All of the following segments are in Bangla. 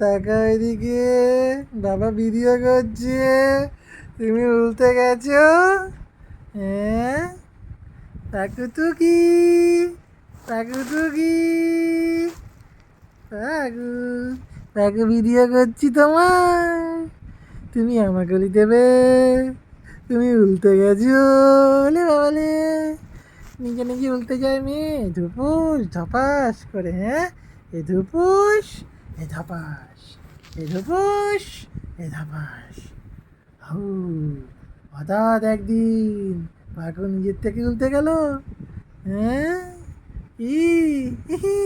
টাকা এদিকে, বাবা ভিডিও করছে, তুমি উল্টে গেছো। হ্যাঁ, পাকুতুকি, পাকুতুকি, পাকু, পাকু ভিডিও করছি তোমার, তুমি আমাকে গলি দেবে, তুমি উল্টে গেছো। বলে বাবালে, নিজে নিজে উল্টে যায় মেয়ে, ধুপুস ধপাস করে। হ্যাঁ, এ ধুপুস, এ ধপাস, এ ধুপুস, এ ধপাস। হু, হঠাৎ একদিন পাগল নিজের থেকে উল্টে গেল। হ্যাঁ, ই, হি,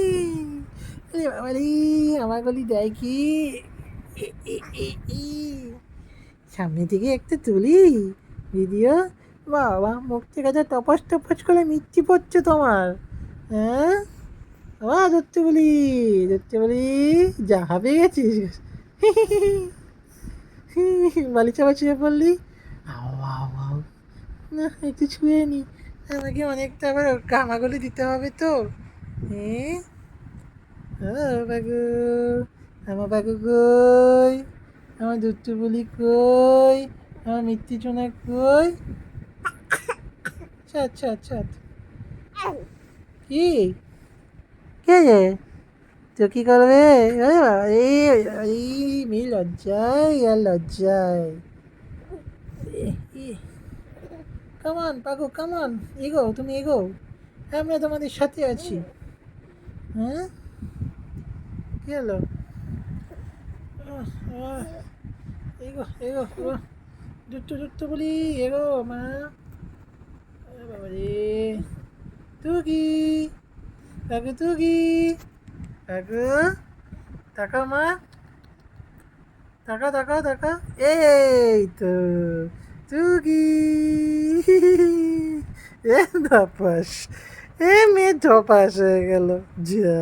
আরে বাবা রে, আমার গলি দেয় কি? ই, ই, ই, ই। সামনে থেকে একটু তুলি ভিডিও। বাবা, মুখ থেকে যা টপাস টপাস করে মিষ্টি পড়ছে তোমার। হ্যাঁ, ধরতে বলি, যা হাঁপিয়ে গেছিস। বালি চাপা শুয়ে পড়লি। আও আও আও, না একটু ছুঁয়ে নি, আমাকে অনেকটা আবার গামাগুলি দিতে হবে তো। হ্যাঁ, ও বাগু, আমার বাগু কই, আমার দুট্টু বলি কই, আমার মিত্তি চোনা কই। ছাড় ছাড় ছাড়। কি, কে রে, তো কি করবে? আরে বাবা রে, এই মেয়ে লজ্জায় আর লজ্জায়। কামান পাগো, কামান, এগো, তুমি এগো, আমরা তোমাদের সাথে আছি। হ্যাঁ, কি হলো? আহ, আহ, এগো এগো এগো, দুট্টু দুট্টু বলি, এগো মা। আরে বাবা রে, টুকি, কাকু টুকি, কাকু, তাকাও মা, তাকাও তাকাও তাকাও, এই তো টুকি। এ ধপাস, এ মেয়ে ধপাস হয়ে গেল, যা।